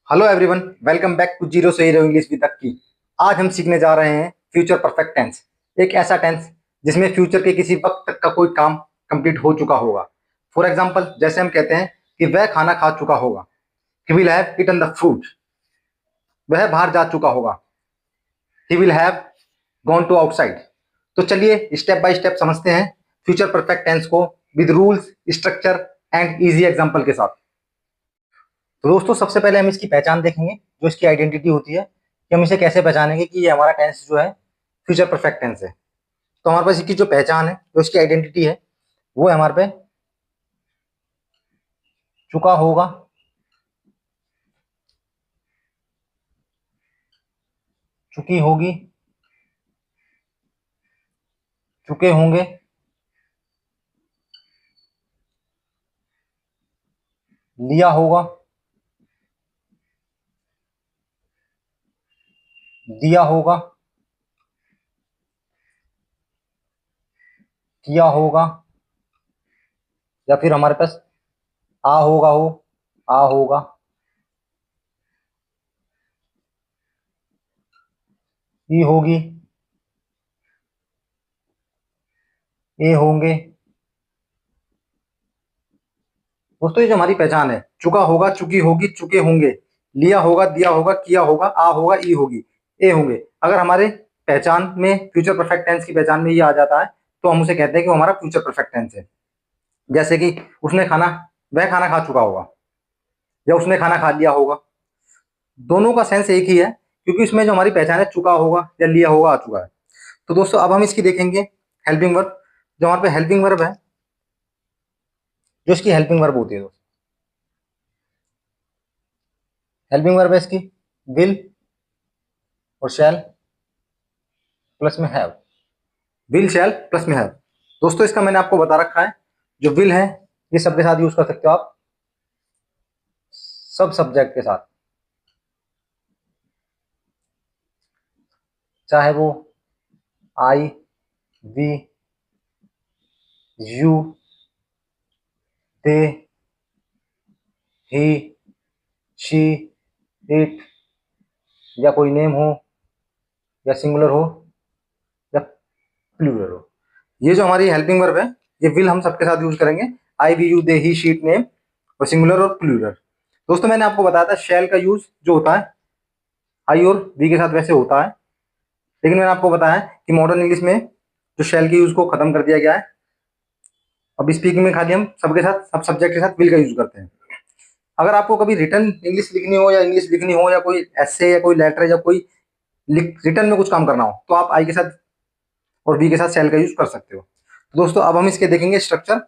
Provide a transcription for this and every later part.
Hello everyone, welcome back to zero से hero English with की। आज हम सीखने जा रहे हैं फ्यूचर परफेक्ट टेंस। एक ऐसा टेंस जिसमें फ्यूचर के किसी वक्त तक का कोई काम कंप्लीट हो चुका होगा। फॉर एग्जांपल, जैसे हम कहते हैं कि वह खाना खा चुका होगा, he will have eaten the food. वह बाहर जा चुका होगा, he will have gone to outside. तो चलिए स्टेप बाय स्टेप समझते हैं फ्यूचर परफेक्ट टेंस को with rules, structure and easy example के साथ। तो दोस्तों, सबसे पहले हम इसकी पहचान देखेंगे, जो इसकी आइडेंटिटी होती है कि हम इसे कैसे पहचानेंगे कि ये हमारा टेंस जो है फ्यूचर परफेक्ट टेंस है। तो हमारे पास इसकी जो पहचान है, जो इसकी आइडेंटिटी है, वो है हमारे पे चुका होगा, चुकी होगी, चुके होंगे, लिया होगा, दिया होगा, किया होगा, या फिर हमारे पास आ होगा, आ होगा, ई होगी, ए होंगे। दोस्तों, ये जो हमारी पहचान है, चुका होगा, चुकी होगी, चुके होंगे, लिया होगा, दिया होगा, किया होगा, आ होगा, ई होगी, ए होंगे। अगर हमारे पहचान में फ्यूचर परफेक्ट टेंस की पहचान में ये आ जाता है तो हम उसे कहते हैं कि वो हमारा फ्यूचर परफेक्ट टेंस है। जैसे कि उसने खाना वह खाना खा चुका होगा, या उसने खाना खा लिया होगा। दोनों का सेंस एक ही है, क्योंकि उसमें जो हमारी पहचान है चुका होगा या लिया होगा आ चुका है। तो दोस्तों, अब हम इसकी देखेंगे हेल्पिंग वर्ब। जो हमारे पे हेल्पिंग वर्ब है, जो इसकी हेल्पिंग वर्ब होती है दोस्तों, हेल्पिंग वर्ब है इसकी विल और शैल प्लस में हैव। विल शैल प्लस में हैव। दोस्तों, इसका मैंने आपको बता रखा है, जो विल है ये सब के साथ यूज कर सकते हो आप, सब सब्जेक्ट के साथ, चाहे वो I, we, you, they, he, she, it, या कोई नेम हो, या सिंगुलर हो, या प्लूरल हो। ये जो हमारी हेल्पिंग वर्ब है, ये विल हम सबके साथ यूज करेंगे, I, we, you, they, he, she, it, name, और सिंगुलर और प्लूरल। दोस्तों, मैंने आपको बताया था शैल का यूज जो होता है आई और वी के साथ वैसे होता है, लेकिन मैंने आपको बताया कि मॉडर्न इंग्लिश में जो शैल के यूज को खत्म कर दिया गया है। अब स्पीकिंग में खाली हम सबके साथ, सब सब्जेक्ट के साथ विल का यूज करते हैं। अगर आपको कभी रिटर्न इंग्लिश लिखनी हो, या इंग्लिश लिखनी हो, या कोई ऐसे या कोई लेटर या कोई रिटर्न में कुछ काम करना हो, तो आप आई के साथ और वी के साथ शैल का यूज कर सकते हो। तो दोस्तों, अब हम इसके देखेंगे स्ट्रक्चर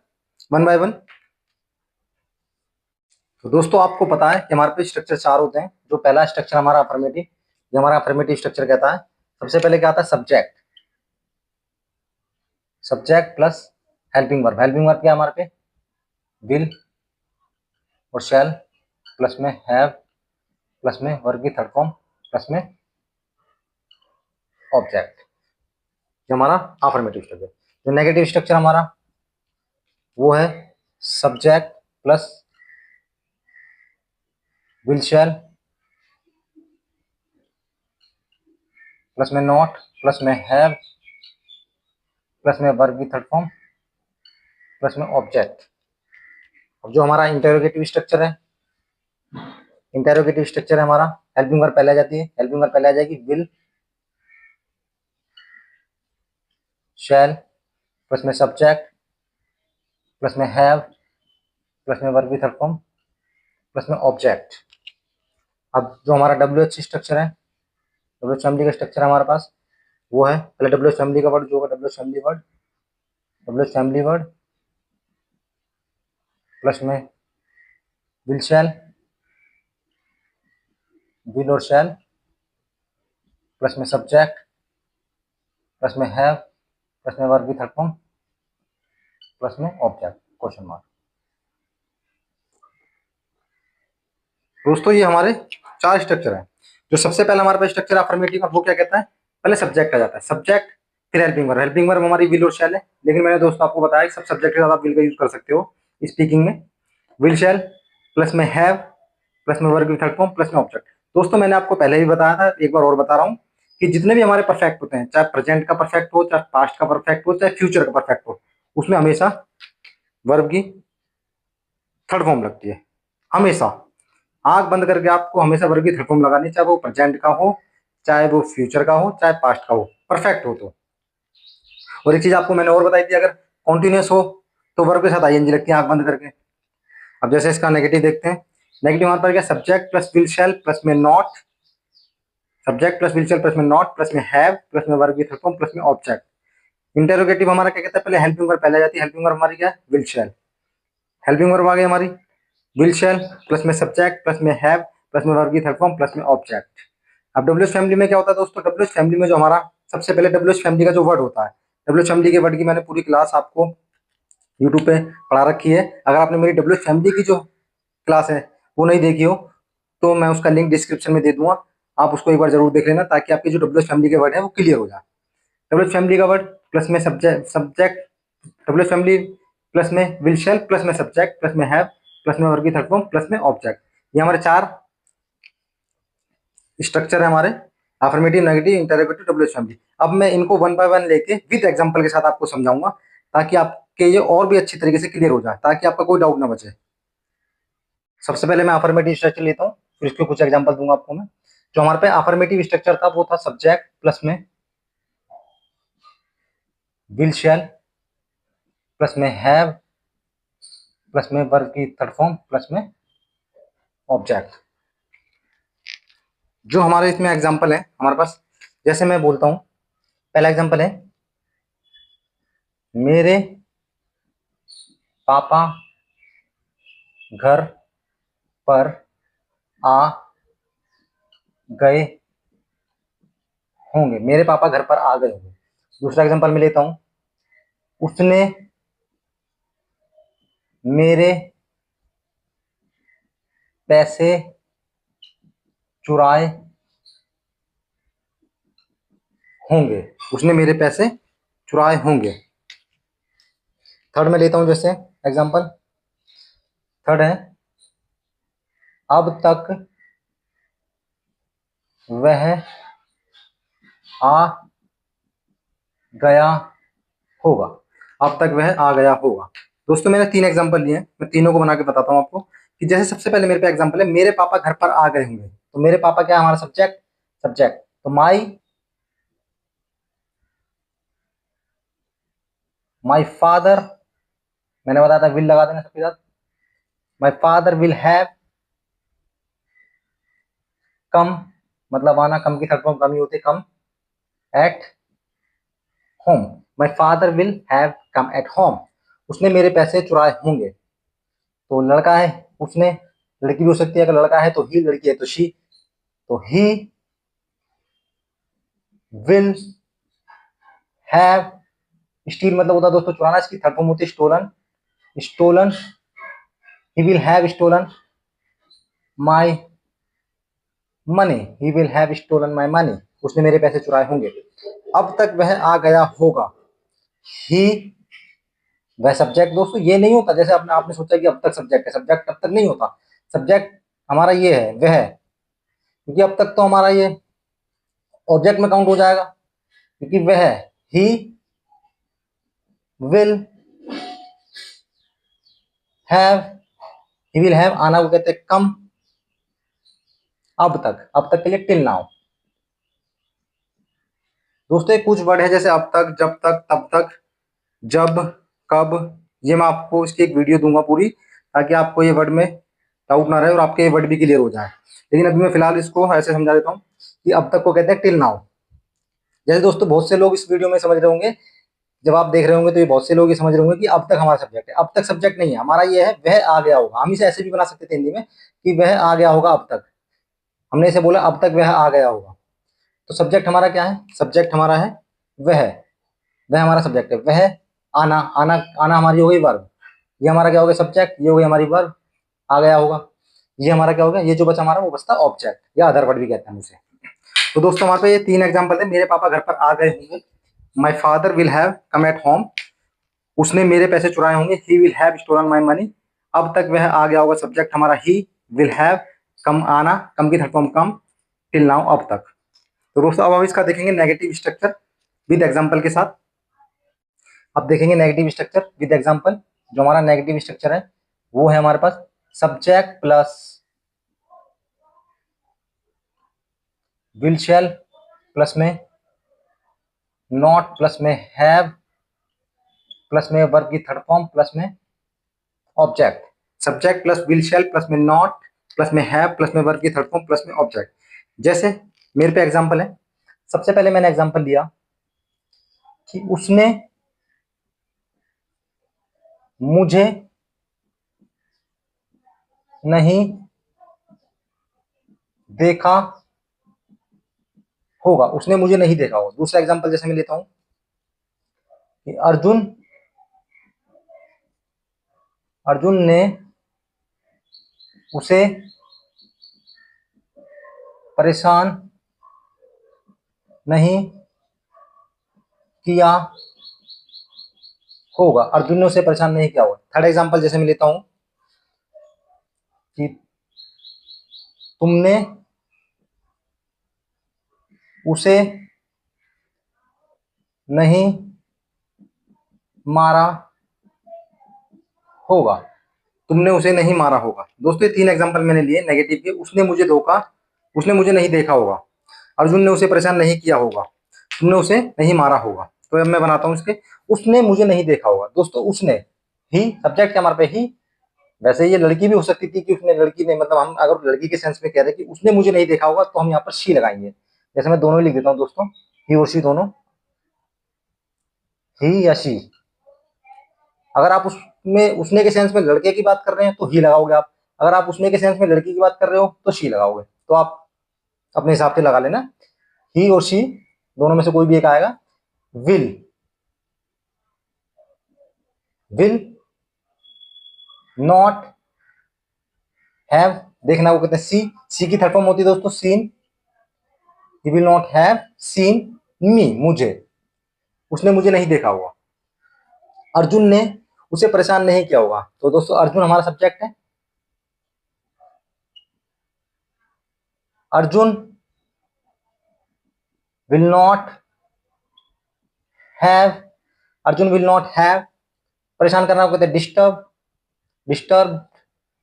वन बाय वन। तो दोस्तों, आपको पता है कि हमारे पे स्ट्रक्चर चार होते हैं। जो पहला स्ट्रक्चर हमारा अफर्मेटिव, ये हमारा अफर्मेटिव स्ट्रक्चर कहता है। सबसे पहले क्या आता है? Subject. Subject plus helping verb. Helping verb क्या है हमारे पे? विल और शैल प्लस में हैव प्लस में वर्ब की थर्ड फॉर्म प्लस में ऑब्जेक्ट। ये हमारा अफर्मेटिव स्ट्रक्चर। जो नेगेटिव स्ट्रक्चर हमारा, वो है subject plus will shall plus में नॉट प्लस में हैव प्लस में वर्ब की थर्ड फॉर्म प्लस में ऑब्जेक्ट। अब जो हमारा इंटेरोगेटिव स्ट्रक्चर है, इंटेरोगेटिव स्ट्रक्चर है हमारा, हेल्पिंग वर्ब पहले आ जाती है। हेल्पिंग वर्ब पहले आ जाएगी विल शैल प्लस में सब्जेक्ट प्लस में हैव प्लस में वर्ब की थर्ड फॉर्म प्लस में ऑब्जेक्ट। अब जो हमारा डब्ल्यू एच स्ट्रक्चर है, डब्ल्यू एच फैमिली का स्ट्रक्चर हमारे पास, वो है पहले डब्ल्यू एच फैमिली का वर्ड जो होगा, W H family word, W H family word plus में विल शैल, विल और शैल प्लस में सब्जेक्ट प्लस में हैव प्लस में वर्ब की थर्ड फॉर्म प्लस में ऑब्जेक्ट क्वेश्चन मार्क। दोस्तों, ये हमारे चार स्ट्रक्चर हैं। जो सबसे पहला हमारे पास स्ट्रक्चर अफर्मेटिव, वो क्या कहता है? पहले सब्जेक्ट आ जाता है, सब्जेक्ट फिर हेल्पिंग वर्ब। हेल्पिंग वर्ब हमारी विल और शैल है, लेकिन मैंने दोस्तों आपको बताया कि सब सब्जेक्ट के साथ आप विल का यूज कर सकते हो स्पीकिंग में। विल शैल प्लस में हैव प्लस में वर्ब की थर्ड फॉर्म प्लस में ऑब्जेक्ट। दोस्तों मैंने आपको पहले भी बताया था, एक बार और बता रहा हूँ कि जितने भी हमारे परफेक्ट होते हैं, चाहे प्रेजेंट का परफेक्ट हो, चाहे पास्ट का परफेक्ट हो, चाहे फ्यूचर का परफेक्ट हो, उसमें हमेशा वर्ब की थर्ड फॉर्म लगती है। हमेशा आंख बंद करके आपको हमेशा वर्ब की थर्ड फॉर्म लगानी, चाहे वो प्रेजेंट का हो, चाहे वो फ्यूचर का हो, चाहे पास्ट का हो, परफेक्ट हो तो। और एक चीज आपको मैंने और बताई थी, अगर कॉन्टिन्यूस हो तो वर्ब के साथ आईएनजी लगती है आंख बंद करके। अब जैसे इसका नेगेटिव देखते हैं। नेगेटिव हमारे पास क्या, subject plus will shall plus में not, subject plus will shall plus में नॉट प्लस में हैव प्लस में वर्ब की थर्ड फॉर्म प्लस में ऑब्जेक्ट। इंटेरोगेटिव हमारा क्या कहता है, पहले हेल्पिंग वर्ब पहले आ जाती है। हेल्पिंग वर्ब हमारी क्या है, विल शैल। हेल्पिंग वर्ब आ गई हमारी विल शैल प्लस में सब्जेक्ट प्लस में हैव प्लस में वर्ब की थर्ड फॉर्म प्लस में ऑब्जेक्ट। अब डब्ल्यूएच फैमिली में क्या होता है दोस्तों, डब्ल्यूएच फैमिली में जो हमारा सबसे पहले डब्ल्यूएच फैमिली का जो वर्ड होता है, डब्ल्यूएच फैमिली के वर्ड की मैंने पूरी क्लास आपको यूट्यूब पे पढ़ा रखी है। अगर आपने मेरी डब्ल्यूएच फैमिली की जो क्लास है वो नहीं देखी हो तो मैं उसका लिंक डिस्क्रिप्शन में दे दूंगा, आप उसको एक बार जरूर देख लेना, ताकि आपकी जो डब्ल्यूएच फैमिली के वर्ड है वो क्लियर हो जाए। डब्ल्यूएच फैमिली का वर्ड प्लस में सब्जेक्ट, डब्ल्यूएच फैमिली प्लस में विल शैल प्लस में सब्जेक्ट प्लस में हैव प्लस में वर्ब की थर्ड फॉर्म प्लस में ऑब्जेक्ट। ये हमारे चार स्ट्रक्चर है हमारे, affirmative, negative, interrogative, WH family. अब मैं इनको वन बाय वन लेके विद एग्जांपल के साथ आपको समझाऊंगा, ताकि आपके ये और भी अच्छी तरीके से क्लियर हो जाए, ताकि आपका कोई डाउट ना बचे। सबसे पहले मैं अफर्मेटिव स्ट्रक्चर लेता हूँ, फिर इसके कुछ एग्जांपल दूंगा आपको मैं। जो हमारे पे अफर्मेटिव स्ट्रक्चर था वो था सब्जेक्ट प्लस में विल शैल प्लस में हैव प्लस में वर्ब की थर्ड फॉर्म प्लस में ऑब्जेक्ट। जो हमारे इसमें एग्जांपल है हमारे पास, जैसे मैं बोलता हूं, पहला एग्जांपल है मेरे पापा घर पर आ गए होंगे, मेरे पापा घर पर आ गए होंगे। दूसरा एग्जांपल मैं लेता हूं, उसने मेरे पैसे चुराए होंगे, उसने मेरे पैसे चुराए होंगे। थर्ड में लेता हूं जैसे एग्जांपल, थर्ड है अब तक वह आ गया होगा, अब तक वह आ गया होगा। दोस्तों मैंने तीन एग्जांपल लिए हैं, मैं तीनों को बना के बताता हूं आपको। कि जैसे सबसे पहले मेरे पे एग्जांपल है मेरे पापा घर पर आ गए होंगे, तो मेरे पापा क्या है हमारा सब्जेक्ट, सब्जेक्ट तो माई फादर, मैंने बताया था विल लगा देना सबके साथ। माई फादर विल हैव कम, मतलब आना, कम की थर्ड फॉर्म कम ही होती है, come at home. My father will have come at home, उसने मेरे पैसे चुराए होंगे। तो लड़का है उसने, लड़की भी हो सकती है, अगर लड़का है तो ही, लड़की है तो शी, तो ही विल हैव, स्टील मतलब होता है दोस्तों चुराना, इसकी थर्ड फॉर्म होती है stolen, stolen, he will have stolen my money, he will have stolen my money, उसने मेरे पैसे चुराए होंगे। अब तक वह आ गया होगा, ही, वह सब्जेक्ट। दोस्तों ये नहीं होता जैसे आपने सोचा कि अब तक सब्जेक्ट है, सब्जेक्ट अब तक नहीं होता, सब्जेक्ट हमारा ये है वह है, क्योंकि अब तक तो हमारा ये ऑब्जेक्ट में काउंट हो जाएगा, क्योंकि वह ही will have, he will have आना को कहते हैं कम, अब तक, अब तक के लिए टिल नाउ। दोस्तों कुछ वर्ड है जैसे अब तक, जब तक, तब तक, जब, कब, ये मैं आपको इसकी एक वीडियो दूंगा पूरी, ताकि आपको ये वर्ड में डाउट ना रहे और आपके ये वर्ड भी क्लियर हो जाए। लेकिन अभी मैं फिलहाल इसको ऐसे समझा देता हूँ कि अब तक को कहते हैं टिल नाउ। जैसे दोस्तों बहुत से लोग इस वीडियो में समझ रहे होंगे, जब आप देख रहे होंगे तो ये बहुत से लोग ये समझ रहे होंगे कि अब तक हमारा सब्जेक्ट है, अब तक सब्जेक्ट नहीं है हमारा, ये है वह आ गया होगा। हम इसे ऐसे भी बना सकते थे हिंदी में कि वह आ गया होगा अब तक, हमने इसे बोला अब तक वह आ गया होगा। तो सब्जेक्ट हमारा क्या है, सब्जेक्ट हमारा है वह हमारा सब्जेक्ट है, वह आना, आना, आना हमारी हो गई वर्ब, ये हमारा क्या हो गया सब्जेक्ट, ये हो गई हमारी वर्ब, आ गया होगा, ये हमारा क्या हो गया, ये जो बचा हमारा वो बचता ऑब्जेक्ट या अदर वर्ड भी कहते हैं उसे। तो दोस्तों हमारे पे ये तीन एग्जांपल है, मेरे पापा घर पर आ गए होंगे, my father will have come at home, उसने मेरे पैसे चुराए होंगे, he will have stolen my money, अब तक वह आ गया होगा, सब्जेक्ट हमारा ही विल हैव कम आना, कम की थर्ड फॉर्म कम, टिल नाउ अब तक। तो दोस्तों अब हम इसका देखेंगे नेगेटिव स्ट्रक्चर विद एग्जांपल के साथ। अब देखेंगे नेगेटिव स्ट्रक्चर विद एग्जांपल। जो हमारा नेगेटिव स्ट्रक्चर है वो है हमारे पास subject plus will shall plus में नॉट प्लस में हैव प्लस में वर्ब की थर्ड फॉर्म प्लस में object. Subject plus will shall plus में नॉट प्लस में हैव प्लस में वर्ब की थर्ड फॉर्म प्लस में ऑब्जेक्ट। जैसे मेरे पे एग्जांपल है, सबसे पहले मैंने एग्जांपल लिया कि उसने मुझे नहीं देखा होगा, उसने मुझे नहीं देखा होगा। दूसरा एग्जांपल जैसे मैं लेता हूं कि अर्जुन अर्जुन ने उसे परेशान नहीं किया होगा, अर्जुन ने उसे परेशान नहीं किया होगा। थर्ड एग्जांपल जैसे मैं लेता हूं कि तुमने उसे नहीं मारा होगा, तुमने उसे नहीं मारा होगा। दोस्तों ये तीन एग्जांपल मैंने लिए नेगेटिव के। उसने मुझे धोखा, उसने मुझे नहीं देखा होगा, अर्जुन ने उसे परेशान नहीं किया होगा, तुमने उसे नहीं मारा होगा। तो अब मैं बनाता हूं इसके, उसने मुझे नहीं देखा होगा। दोस्तों उसने, ही सब्जेक्ट है हमारे पे ही। वैसे ये लड़की भी हो सकती थी कि उसने, लड़की ने, मतलब हम अगर लड़की के सेंस में कह रहे हैं कि उसने मुझे नहीं देखा होगा तो हम यहाँ पर शी लगाएंगे। जैसे मैं दोनों ही लिख देता हूँ दोस्तों, ही और शी दोनों, ही या शी। अगर आप उसमें उसने के सेंस में लड़के की बात कर रहे हैं तो ही लगाओगे आप। अगर आप उसने के सेंस में लड़की की बात कर रहे हो तो शी लगाओगे। तो आप अपने हिसाब से लगा लेना, ही और शी दोनों में से कोई भी एक आएगा। विल, विल नॉट हैव, देखना वो कहते हैं सी, सी की थर्ड फॉर्म होती है दोस्तों seen. He will not have seen me, मुझे, उसने मुझे नहीं देखा होगा। अर्जुन ने उसे परेशान नहीं किया होगा। तो दोस्तों अर्जुन हमारा सब्जेक्ट है। Arjun will not have, Arjun will not have, परेशान करना को कहते हैं डिस्टर्ब, डिस्टर्ब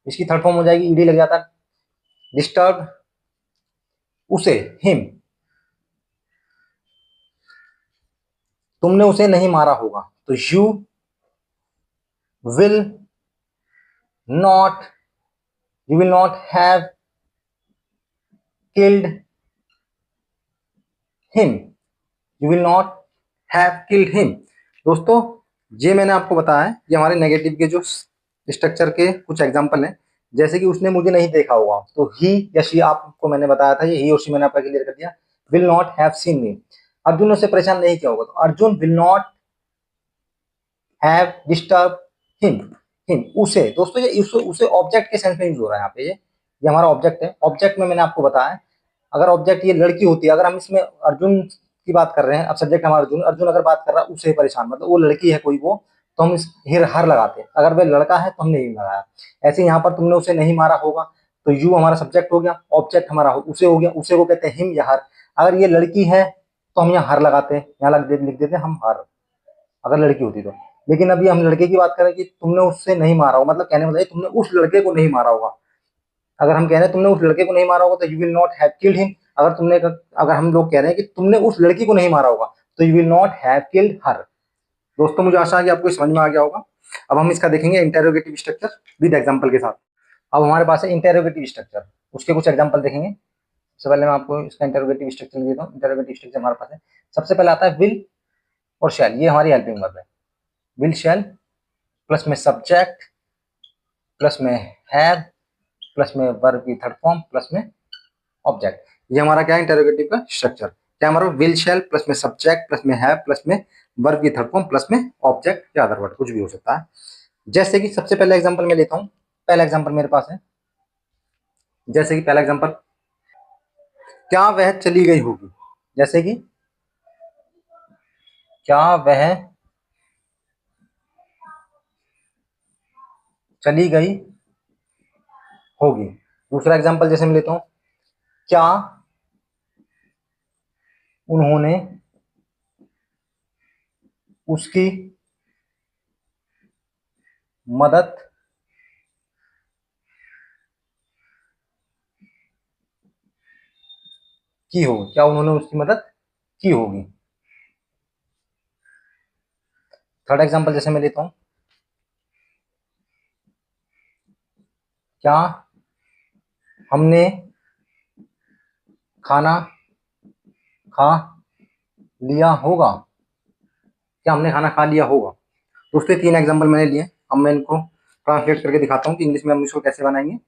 इसकी थर्ड फॉर्म हो जाएगी ईडी लग जाता है, डिस्टर्ब उसे, हिम, तुमने उसे नहीं मारा होगा तो you will not, you will not have killed him, you will not have killed him. दोस्तों ये मैंने आपको बताया है, ये हमारे नेगेटिव के जो स्ट्रक्चर के कुछ एग्जांपल हैं। जैसे कि उसने मुझे नहीं देखा होगा तो ही या शी आपको मैंने बताया था, ये ही और शी मैंने आपका क्लियर कर दिया। विल नॉट हैव सीन मी, अर्जुन ने उसे परेशान नहीं किया होगा तो Arjun will not have disturb him, him उसे। दोस्तों ये उसे ऑब्जेक्ट के सेंस में यूज हो रहा है यहाँ पे। ये हमारा ऑब्जेक्ट है। ऑब्जेक्ट में मैंने आपको बताया है, अगर ऑब्जेक्ट ये लड़की होती है, अगर हम इसमें अर्जुन की बात कर रहे हैं, अब सब्जेक्ट हमारा अर्जुन, अर्जुन अगर बात कर रहा है उसे परेशान, मतलब वो लड़की है कोई वो, तो हम इस हिर हर लगाते हैं। अगर वह लड़का है तो हमने ही लगाया। ऐसे यहाँ पर तुमने उसे नहीं मारा होगा तो यू हमारा सब्जेक्ट हो गया, ऑब्जेक्ट हमारा उसे हो गया, उसे को कहते हैं हिम या हर। अगर ये लड़की है तो हम यहाँ हर लगाते हैं, यहाँ लिख देते हैं हम हर, अगर लड़की होती तो। लेकिन अभी हम लड़के की बात करें कि तुमने उससे नहीं मारा होगा, मतलब कहने मतलब तुमने उस लड़के को नहीं मारा होगा। अगर हम कह रहे हैं तुमने उस लड़के को नहीं मारा होगा तो you will not have killed him. अगर हम लोग कह रहे हैं कि तुमने उस लड़की को नहीं मारा होगा तो you will not have killed her. दोस्तों मुझे आशा है कि आपको समझ में आ गया होगा। अब हम इसका देखेंगे इंटेरोगेटिव स्ट्रक्चर विद एग्जांपल के साथ। अब हमारे पास है इंटेरोगेटिव स्ट्रक्चर, उसके कुछ एग्जांपल देखेंगे। सबसे पहले मैं आपको इसका इंटेरोगेटिव स्ट्रक्चर देता हूँ। इंटेरोगेटिव स्ट्रक्चर हमारे पास है, सबसे पहले आता है विल और शैल, ये हमारी हेल्पिंग वर्ब है। विल शैल प्लस में सब्जेक्ट प्लस में हैव प्लस में वर्ब की थर्ड फॉर्म प्लस में ऑब्जेक्ट। ये हमारा क्या है इंटरोगेटिव का स्ट्रक्चर। क्या हमारा विल शैल प्लस में सब्जेक्ट प्लस में हैव प्लस में वर्ब की थर्ड फॉर्म प्लस में ऑब्जेक्ट या अदर वर्ड कुछ भी हो सकता है। जैसे कि सबसे पहले एग्जांपल मैं लेता हूं, पहला एग्जांपल मेरे पास है। जैसे कि पहला एग्जांपल, क्या वह चली गई होगी। जैसे कि क्या वह चली गई होगी। दूसरा एग्जांपल जैसे मैं लेता हूं, क्या उन्होंने उसकी मदद की होगी, क्या उन्होंने उसकी मदद की होगी। थर्ड एग्जांपल जैसे मैं लेता हूं, क्या हमने खाना खा लिया होगा, क्या हमने खाना खा लिया होगा। दोस्तों ये तीन एग्जांपल मैंने लिए, अब मैं इनको ट्रांसलेट करके दिखाता हूँ कि इंग्लिश में हम इसको कैसे बनाएंगे।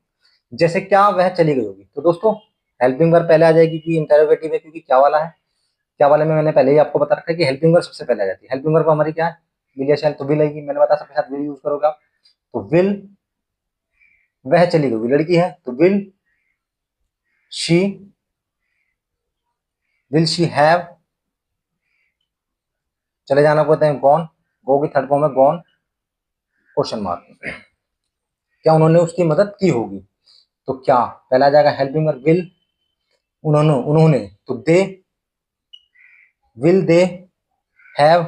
जैसे क्या वह चली गई होगी, तो दोस्तों हेल्पिंग वर्ब पहले आ जाएगी क्योंकि इंटरोगेटिव है, क्योंकि क्या वाला है। क्या वाले में मैंने पहले ही आपको बता रखा है कि हेल्पिंग वर्ब सबसे पहले आ जाती है। हेल्पिंग वर्ब हमारी क्या है, विल या शैल, तो विल आएगी, मैंने बताया सबके साथ विल यूज करोगे आप। तो विल, वह चली गई, लड़की है तो शी विल शी हैव, चले जाना को कहते हैं गॉन, गो की थर्ड फॉर्म है गॉन क्वेश्चन मार्क। क्या उन्होंने उसकी मदद की होगी, तो क्या पहला आ जाएगा हेल्पिंग वर्ब विल, उन्होंने उन्होंने तो they, will they have,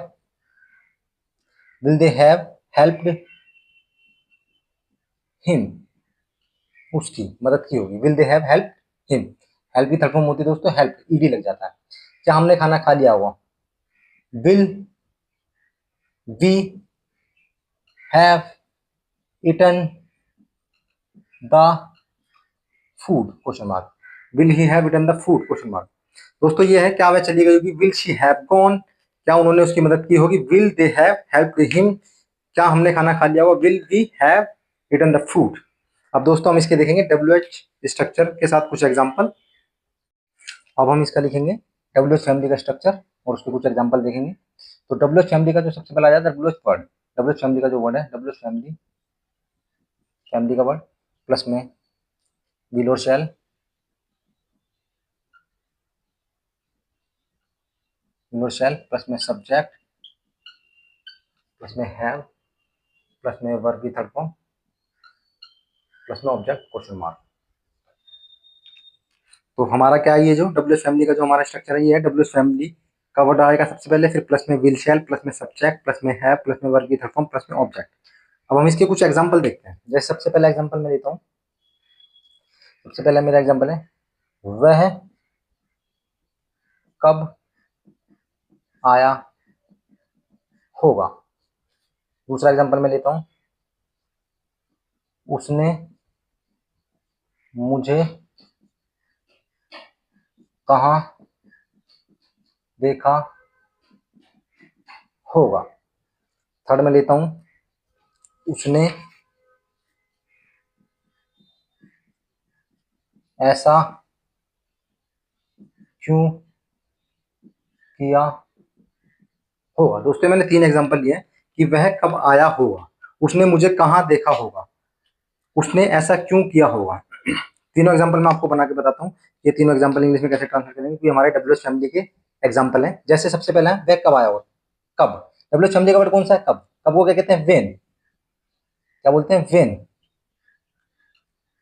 will they have helped him, उसकी मदद की होगी, will they have help him. Help की थर्ड फॉर्म होती है दोस्तों हेल्प, ईडी लग जाता है। क्या हमने खाना खा लिया होगा, will we have eaten the food question mark, will he have eaten the food question mark. दोस्तों ये है क्या वह चली गई होगी, विल शी हैव गॉन, क्या उन्होंने उसकी मदद की होगी, will they have helped him, क्या हमने खाना खा लिया होगा, will we have eaten the food. अब दोस्तों हम इसके देखेंगे WH स्ट्रक्चर के साथ कुछ एग्जांपल। अब हम इसका लिखेंगे WH फैमिली का स्ट्रक्चर और उसके कुछ एग्जांपल देखेंगे। तो WH फैमिली का जो सबसे पहला आ जाता है WH वर्ड, WH फैमिली का जो वर्ड है WH फैमिली, फैमिली का वर्ड प्लस में विल और शैल, विल और शैल प्लस में सब्जेक्ट प्लस में हैव प्लस में वर्ब की थर्ड फॉर्म प्लस में ऑब्जेक्ट क्वेश्चन मार्क। तो हमारा क्या है, ये जो WH फैमिली का जो हमारा स्ट्रक्चर है ये है WH फैमिली का वर्ड आएगा सबसे पहले, फिर प्लस में विल शैल प्लस में सब्जेक्ट प्लस में हैव प्लस में वर्ब की थर्ड फॉर्म प्लस में ऑब्जेक्ट। अब हम इसके कुछ एग्जांपल देखते हैं। जैसे सबसे पहला एग्जांपल मैं लेता हूँ, सबसे पहला मेरा एग्जांपल है वह कब आया होगा। दूसरा एग्जांपल मैं लेता हूँ, उसने मुझे कहाँ देखा होगा। थर्ड में लेता हूँ, उसने ऐसा क्यों किया होगा। दोस्तों मैंने तीन एग्जांपल लिए कि वह कब आया होगा, उसने मुझे कहाँ देखा होगा, उसने ऐसा क्यों किया होगा। तीनों एग्जांपल मैं आपको बना के बताता हूँ, ये तीनों एग्जांपल इंग्लिश में कैसे ट्रांसलेट करेंगे, क्योंकि हमारे WH फैमिली के एग्जांपल हैं। जैसे सबसे पहला है वह कब आया होगा, कब, WH फैमिली का वर्ड कौन सा है, कब, कब को क्या कहते हैं, वेन, क्या बोलते हैं, वेन,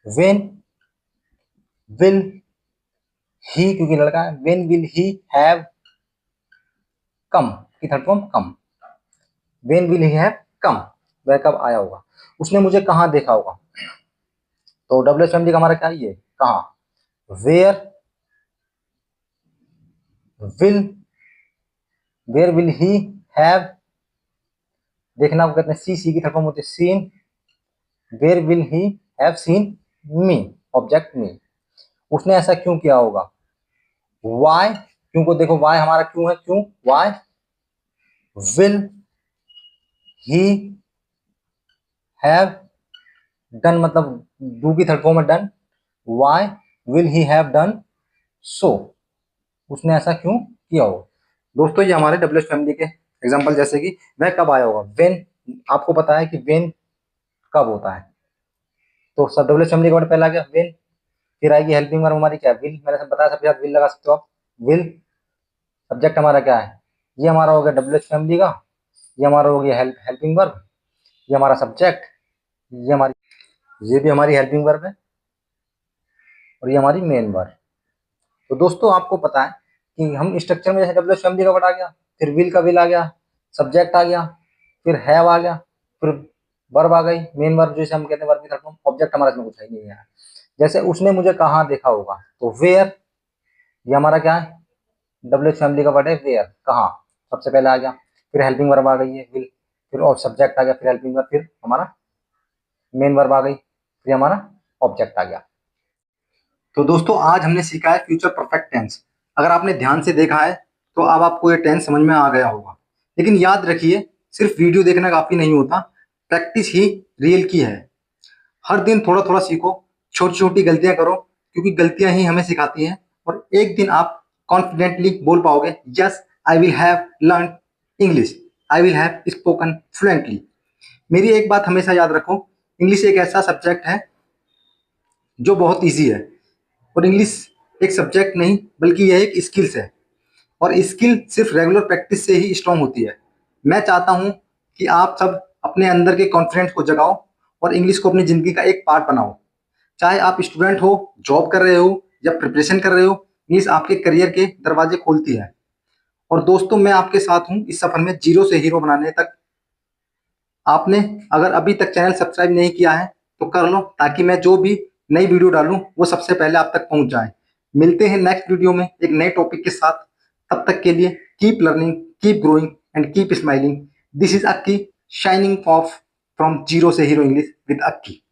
वेन विल ही, क्योंकि लड़का है, when will he have come की third form come, when will he have come, वह कब आया होगा। उसने मुझे कहाँ देखा होगा, तो WH फैमिली का हमारा क्या है, ये कहाँ, where will, where will he have, देखना को कहते हैं सी की थर्ड फॉर्म होती है seen, where will he have seen me, object me. उसने ऐसा क्यों किया होगा, वाई, क्यों को देखो वाई हमारा क्यों है, क्यों, why will he have done, मतलब डू की थर्ड फॉर्म है done, why will he have done so, उसने ऐसा क्यों किया होगा। दोस्तों ये हमारे WH फैमिली के एग्जांपल, जैसे कि वह कब आया होगा, वेन, आपको पता है कि वेन कब होता है, तो सब WH फैमिली का वर्ड पहला आ गया वेन, फिर आएगी हेल्पिंग वर्ब हमारी क्या है, विल, मैंने सब बताया सबके साथ विल लगा सकते हो आप, विल, सब्जेक्ट हमारा क्या है, ये हमारा हो गया WH फैमिली का, ये हमारा हो गया हेल्पिंग वर्ब, ये हमारा सब्जेक्ट, ये हमारी, ये भी हमारी हेल्पिंग वर्ब है, और ये हमारी मेन वर्ब। तो दोस्तों आपको पता है कि हम स्ट्रक्चर में जैसे डब्ल्यू एच फैमिली का वर्ड आ गया, फिर विल का विल आ गया, सब्जेक्ट आ गया, फिर हैव आ गया, फिर वर्ब आ गई, मेन वर्ब जैसे हम कहते हैं वर्ब की तरफ, ऑब्जेक्ट हमारा इसमें कुछ है नहीं है। जैसे उसने मुझे कहाँ देखा होगा, तो वेयर, ये हमारा क्या है, डब्ल्यू एच फैमिली का वर्ड है वेयर, कहाँ, सबसे पहले आ गया। फिर हेल्पिंग वर्ब आ गई है विल, फिर और सब्जेक्ट आ गया, फिर हेल्पिंग वर्ब, फिर हमारा मेन वर्ब आ गई, फिर हमारा ऑब्जेक्ट आ गया। तो दोस्तों आज हमने सीखा है फ्यूचर परफेक्ट टेंस। अगर आपने ध्यान से देखा है तो अब आपको ये टेंस समझ में आ गया होगा। लेकिन याद रखिए, सिर्फ वीडियो देखना काफी नहीं होता, प्रैक्टिस ही रियल की है। हर दिन थोड़ा थोड़ा सीखो, छोटी छोटी गलतियां करो, क्योंकि गलतियां ही हमें सिखाती हैं। और एक दिन आप कॉन्फिडेंटली बोल पाओगे, yes I will have learn English, I will have spoken fluently. मेरी एक बात हमेशा याद रखो, इंग्लिश एक ऐसा सब्जेक्ट है जो बहुत ईजी है। और इंग्लिश एक सब्जेक्ट नहीं बल्कि यह एक स्किल्स है, और स्किल सिर्फ रेगुलर प्रैक्टिस से ही स्ट्रांग होती है। मैं चाहता हूं कि आप सब अपने अंदर के कॉन्फिडेंस को जगाओ और इंग्लिश को अपनी जिंदगी का एक पार्ट बनाओ। चाहे आप स्टूडेंट हो, जॉब कर रहे हो या प्रिपरेशन कर रहे हो, इंग्लिश आपके करियर के दरवाजे खोलती है। और दोस्तों मैं आपके साथ हूँ इस सफर में, जीरो से हीरो बनाने तक। आपने अगर अभी तक चैनल सब्सक्राइब नहीं किया है तो कर लो, ताकि मैं जो भी नई वीडियो डालूं वो सबसे पहले आप तक पहुंच जाए। मिलते हैं नेक्स्ट वीडियो में एक नए टॉपिक के साथ। तब तक के लिए keep learning, keep growing and keep smiling. This is Akki shining of from zero से हीरो इंग्लिश विद अक्की।